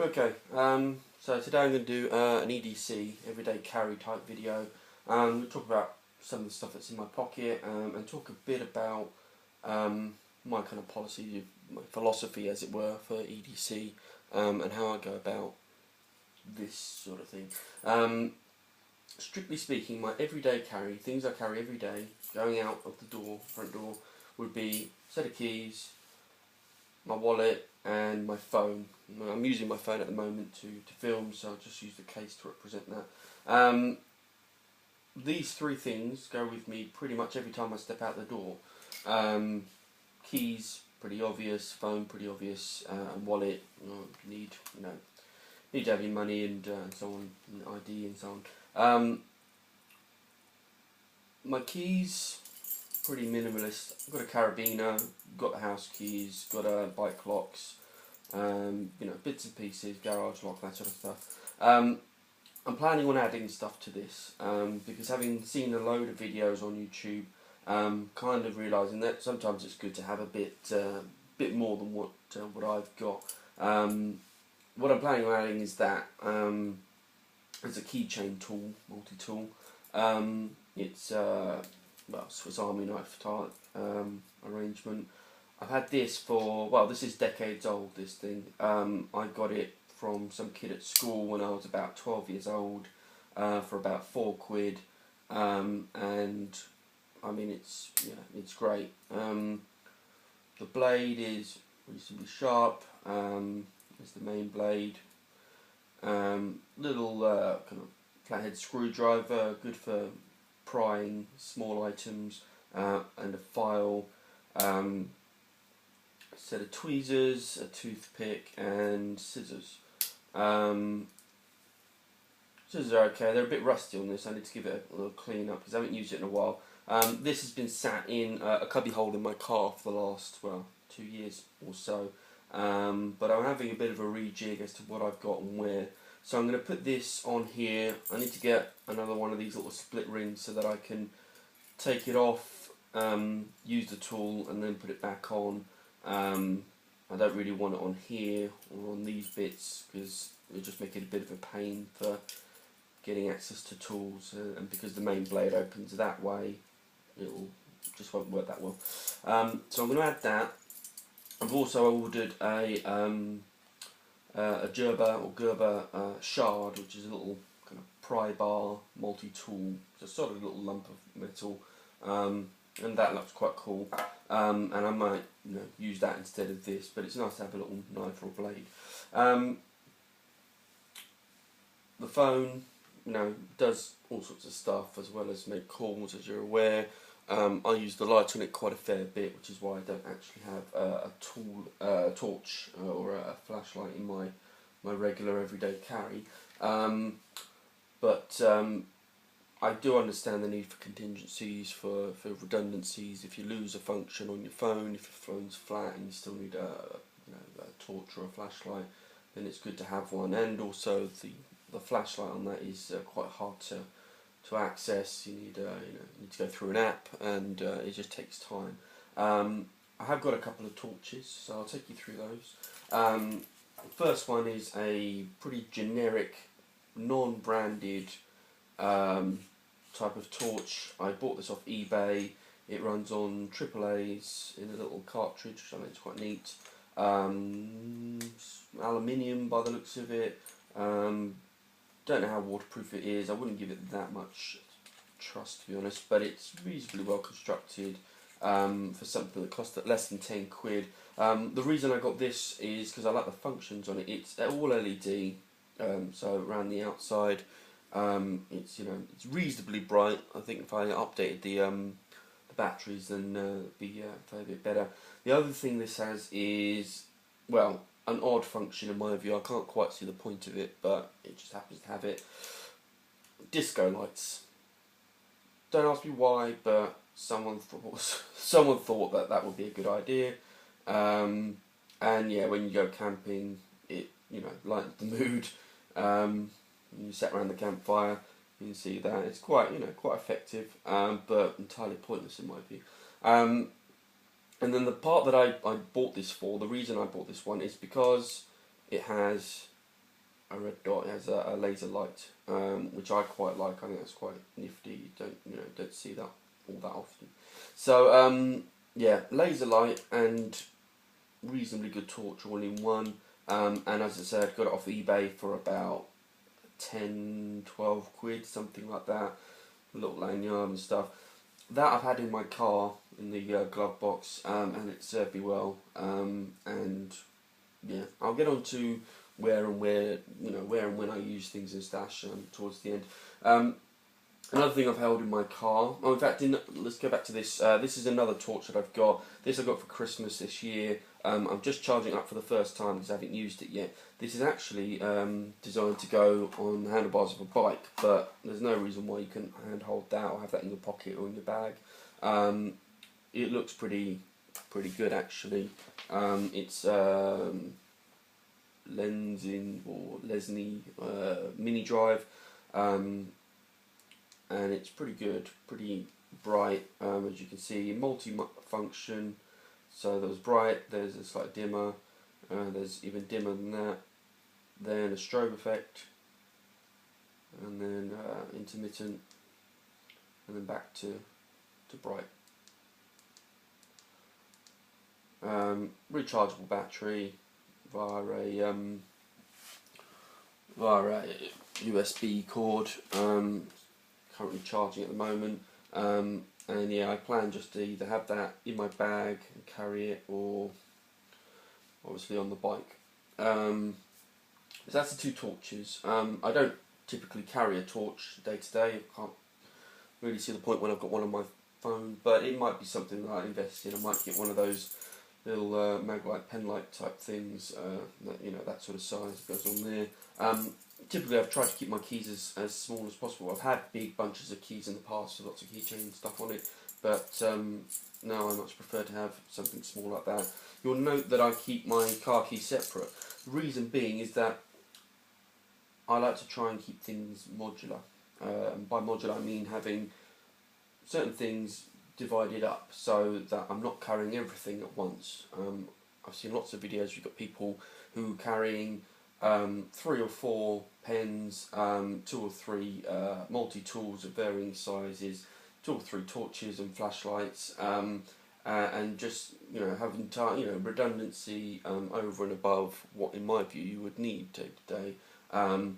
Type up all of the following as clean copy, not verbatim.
Okay, so today I'm going to do an EDC, Everyday Carry type video. We'll talk about some of the stuff that's in my pocket and talk a bit about my kind of policy, my philosophy as it were for EDC and how I go about this sort of thing. Strictly speaking, my everyday carry, things I carry every day, going out of the door, front door, would be a set of keys, my wallet and my phone. I'm using my phone at the moment to film, so I'll just use the case to represent that. These three things go with me pretty much every time I step out the door. Keys, pretty obvious. Phone, pretty obvious. And wallet, need to have your money and so on, and ID and so on. My keys, pretty minimalist. I've got a carabiner, got the house keys, got bike locks, bits and pieces, garage lock, that sort of stuff. I'm planning on adding stuff to this because having seen a load of videos on YouTube, kind of realising that sometimes it's good to have a bit more than what I've got. What I'm planning on adding is that it's a keychain tool, multi-tool. It's Swiss Army knife type arrangement. I've had this for, well, this is decades old, this thing. I got it from some kid at school when I was about 12 years old for about £4, and I mean it's great. The blade is reasonably sharp. It's the main blade. Little kind of flathead screwdriver, good for prying small items, and a file, a set of tweezers, a toothpick and scissors. Scissors are okay, they're a bit rusty on this, I need to give it a little clean up because I haven't used it in a while. This has been sat in a cubby hole in my car for the last, 2 years or so, but I'm having a bit of a rejig as to what I've got and where. So I'm going to put this on here. I need to get another one of these little split rings so that I can take it off, use the tool and then put it back on. I don't really want it on here or on these bits because it'll just make it a bit of a pain for getting access to tools, and because the main blade opens that way, just won't work that well. So I'm going to add that. I've also ordered a Gerber or Gerber shard, which is a little kind of pry bar multi-tool. It's a solid little lump of metal, and that looks quite cool. And I might use that instead of this, but it's nice to have a little knife or blade. The phone, does all sorts of stuff as well as make calls, as you're aware. I use the light on it quite a fair bit, which is why I don't actually have a torch or a flashlight in my regular everyday carry. But I do understand the need for contingencies, for redundancies. If you lose a function on your phone, if your phone's flat and you still need a torch or a flashlight, then it's good to have one. And also the flashlight on that is quite hard to access. You need need to go through an app, and it just takes time. I have got a couple of torches, so I'll take you through those. The first one is a pretty generic, non-branded type of torch. I bought this off eBay. It runs on AAA's in a little cartridge, which I think is quite neat. Aluminium by the looks of it. Don't know how waterproof it is. I wouldn't give it that much trust, to be honest, but it's reasonably well constructed for something that cost less than £10. The reason I got this is because I like the functions on it. It's all LED, so around the outside, it's reasonably bright. I think if I updated the batteries, then it'd be a fair bit better. The other thing this has is, well, an odd function in my view. I can't quite see the point of it, but it just happens to have it. Disco lights. Don't ask me why, but someone thought that would be a good idea. And yeah, when you go camping, it lightens the mood. You sit around the campfire, you can see that it's quite effective, but entirely pointless in my view. And then the part that I bought this for, the reason I bought this one is because it has a red dot. It has a laser light, which I quite like. I think that's quite nifty. You don't see that all that often. So yeah, laser light and reasonably good torch all in one. And as I said, got it off eBay for about 10, 12 quid, something like that. A little lanyard and stuff. That I've had in my car in the glove box, and it served me well. And yeah, I'll get on to where and when I use things in stash towards the end. Another thing I've held in my car. Oh, in fact, let's go back to this. This is another torch that I've got. This I got for Christmas this year. I'm just charging it up for the first time because I haven't used it yet. This is actually designed to go on the handlebars of a bike, but there's no reason why you couldn't handhold that or have that in your pocket or in your bag. It looks pretty good actually. It's Lesney mini drive. And it's pretty good, pretty bright, as you can see, multi-function. So there's bright, there's a slight dimmer, there's even dimmer than that, then a strobe effect, and then intermittent, and then back to bright. Rechargeable battery via a USB cord. Currently charging at the moment, and yeah, I plan just to either have that in my bag and carry it, or obviously on the bike. So that's the two torches. I don't typically carry a torch day to day. I can't really see the point when I've got one on my phone, but it might be something that I invest in. I might get one of those little mag-light, pen-light type things, that sort of size goes on there. Typically I've tried to keep my keys as small as possible. I've had big bunches of keys in the past with lots of keychain and stuff on it, but now I much prefer to have something small like that. You'll note that I keep my car keys separate. The reason being is that I like to try and keep things modular. By modular I mean having certain things divided up so that I'm not carrying everything at once. I've seen lots of videos, you've got people who are carrying 3 or 4 pens, 2 or 3 multi-tools of varying sizes, 2 or 3 torches and flashlights, and just having redundancy over and above what, in my view, you would need day to day. In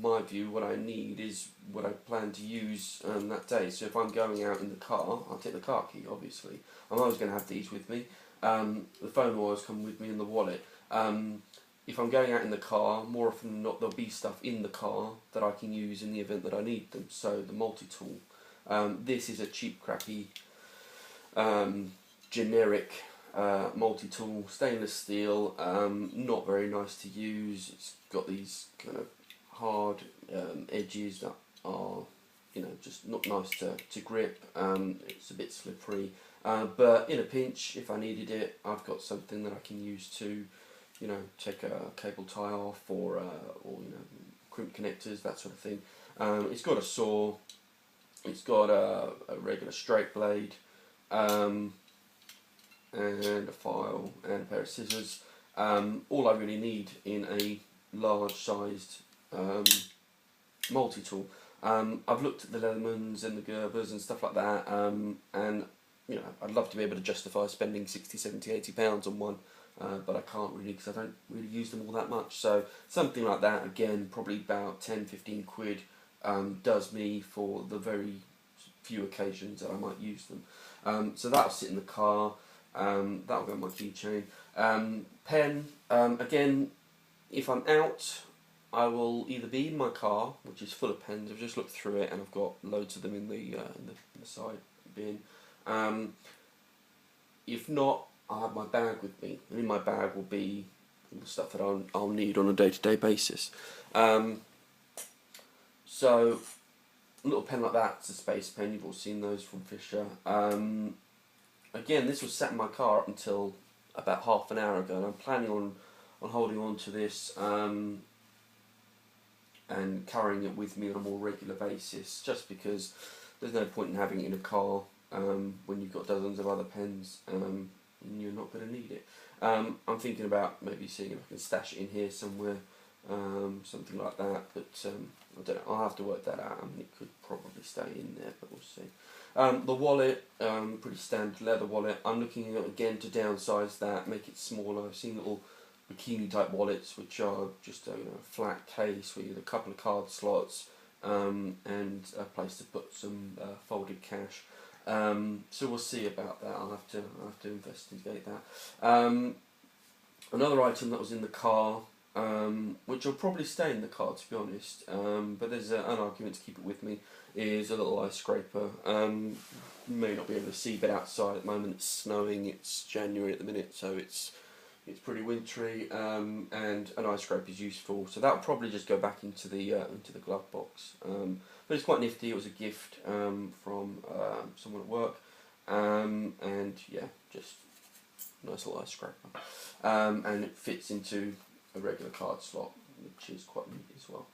my view, what I need is what I plan to use that day. So if I'm going out in the car, I'll take the car key, obviously. I'm always going to have these with me. The phone will always come with me in the wallet. If I'm going out in the car, more often than not, there'll be stuff in the car that I can use in the event that I need them. So the multi-tool. This is a cheap, crappy, generic multi-tool, stainless steel, not very nice to use. It's got these kind of hard edges that are, just not nice to grip. It's a bit slippery. But in a pinch, if I needed it, I've got something that I can use to take a cable tie off, or crimp connectors, that sort of thing. It's got a saw, it's got a regular straight blade, and a file and a pair of scissors. All I really need in a large sized multi-tool. I've looked at the Leathermans and the Gerbers and stuff like that, and I'd love to be able to justify spending 60, 70, 80 pounds on one. But I can't really, because I don't really use them all that much. So something like that, again, probably about 10, 15 quid, does me for the very few occasions that I might use them. So that'll sit in the car, that'll go on my keychain. Pen, again, if I'm out, I will either be in my car, which is full of pens. I've just looked through it and I've got loads of them in the side bin. If not, I'll have my bag with me, and in my bag will be all the stuff that I'll need on a day-to-day basis. So a little pen like that, it's a space pen, you've all seen those from Fisher. Again, this was sat in my car up until about half an hour ago, and I'm planning on holding on to this and carrying it with me on a more regular basis, just because there's no point in having it in a car when you've got dozens of other pens. And you're not going to need it. I'm thinking about maybe seeing if I can stash it in here somewhere, something like that, but I don't know, I'll have to work that out. I mean, it could probably stay in there, but we'll see. The wallet, pretty standard leather wallet. I'm looking at, again, to downsize that, make it smaller. I've seen little bikini type wallets which are just a flat case with a couple of card slots and a place to put some folded cash. So we'll see about that. I'll have to investigate that. Another item that was in the car, which will probably stay in the car, to be honest, but there's an argument to keep it with me, is a little ice scraper. You may not be able to see, but outside at the moment it's snowing. It's January at the minute, so it's pretty wintry, and an ice scraper is useful. So that'll probably just go back into the glove box. But it's quite nifty. It was a gift from someone at work, and yeah, just nice little ice scraper, and it fits into a regular card slot, which is quite neat as well.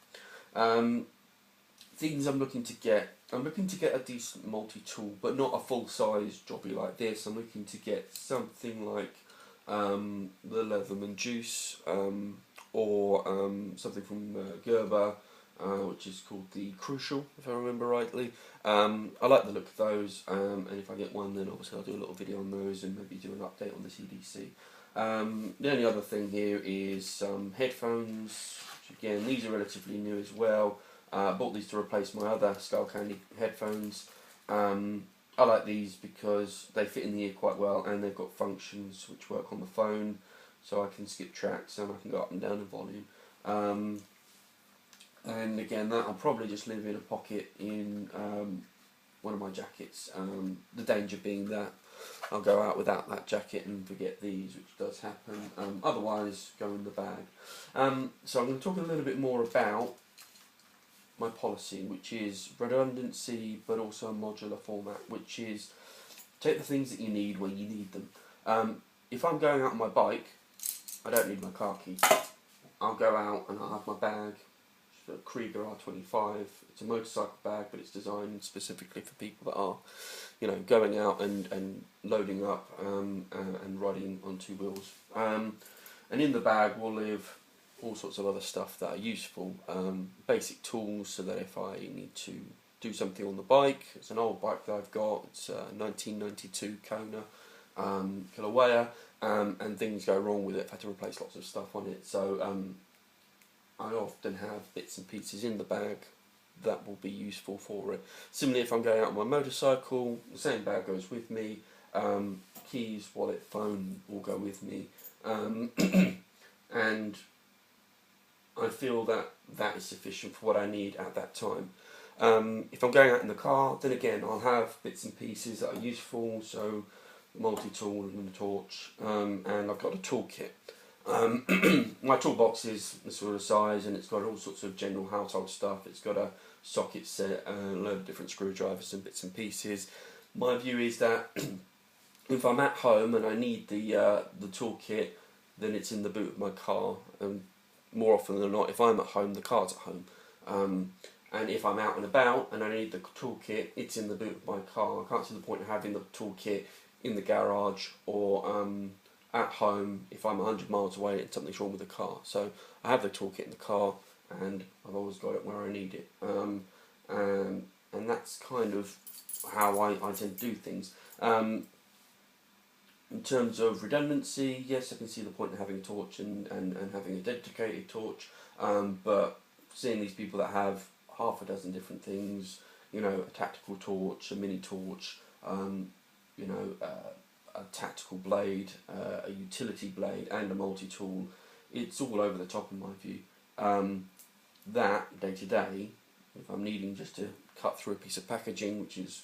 Things I'm looking to get a decent multi-tool, but not a full-size jobby like this. I'm looking to get something like the Leatherman Juice, or something from Gerber, which is called the Crucial, if I remember rightly. I like the look of those, and if I get one, then obviously I'll do a little video on those and maybe do an update on this EDC. The only other thing here is some headphones, which again, these are relatively new as well. I bought these to replace my other Skull Candy headphones. I like these because they fit in the ear quite well, and they've got functions which work on the phone, so I can skip tracks and I can go up and down in volume. And again, that I'll probably just leave in a pocket in one of my jackets. The danger being that I'll go out without that jacket and forget these, which does happen. Otherwise, go in the bag. So I'm going to talk a little bit more about my policy, which is redundancy, but also a modular format, which is take the things that you need where you need them. If I'm going out on my bike, I don't need my car keys. I'll go out and I'll have my bag, a Krieger R25. It's a motorcycle bag, but it's designed specifically for people that are, going out and loading up and riding on two wheels. And in the bag will live all sorts of other stuff that are useful. Basic tools, so that if I need to do something on the bike, it's an old bike that I've got. It's a 1992 Kona Kilauea, and things go wrong with it. I've had to replace lots of stuff on it, so I often have bits and pieces in the bag that will be useful for it. Similarly, if I'm going out on my motorcycle, the same bag goes with me. Keys, wallet, phone will go with me, and I feel that that is sufficient for what I need at that time. If I'm going out in the car, then again I'll have bits and pieces that are useful, so multi-tool and a torch, and I've got a toolkit. My toolbox is the sort of size, and it's got all sorts of general household stuff. It's got a socket set, a load of different screwdrivers and bits and pieces. My view is that if I'm at home and I need the toolkit, then it's in the boot of my car. And more often than not, if I'm at home, the car's at home. And if I'm out and about and I need the toolkit, it's in the boot of my car. I can't see the point of having the toolkit in the garage or at home if I'm 100 miles away and something's wrong with the car. So I have the toolkit in the car, and I've always got it where I need it. And that's kind of how I tend to do things. In terms of redundancy, yes, I can see the point of having a torch and having a dedicated torch, but seeing these people that have half a dozen different things, a tactical torch, a mini torch, a tactical blade, a utility blade, and a multi-tool, it's all over the top in my view. That, day to day, if I'm needing just to cut through a piece of packaging, which is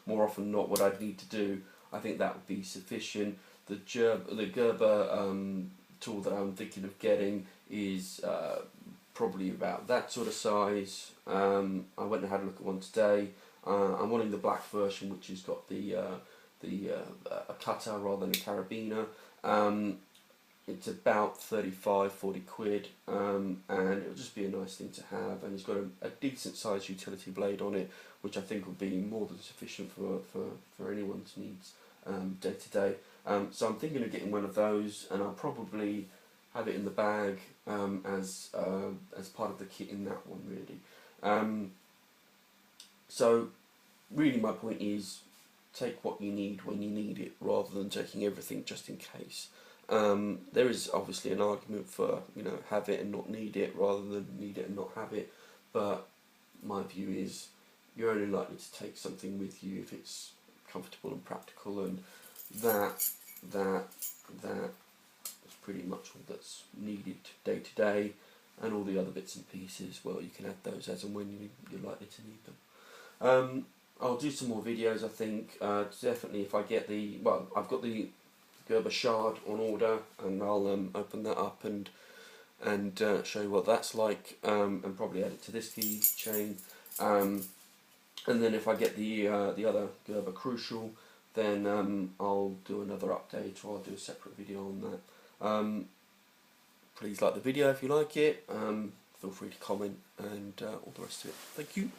more often than not what I'd need to do, I think that would be sufficient. The Gerber tool that I'm thinking of getting is probably about that sort of size. I went and had a look at one today. I'm wanting the black version, which has got a cutter rather than a carabiner. It's about 35-40 quid, and it'll just be a nice thing to have, and it's got a decent sized utility blade on it, which I think will be more than sufficient for anyone's needs day to day. So I'm thinking of getting one of those, and I'll probably have it in the bag as part of the kit in that one, really. So really my point is, take what you need when you need it, rather than taking everything just in case. There is obviously an argument for, have it and not need it, rather than need it and not have it, but my view is you're only likely to take something with you if it's comfortable and practical, and that is pretty much all that's needed day to day, and all the other bits and pieces, well, you can add those as and when you're likely to need them. I'll do some more videos, I think. Definitely if I get I've got the Gerber shard on order, and I'll open that up and show you what that's like, and probably add it to this keychain. And then if I get the other Gerber Crucial, then I'll do another update, or I'll do a separate video on that. Please like the video if you like it. Feel free to comment, and all the rest of it. Thank you.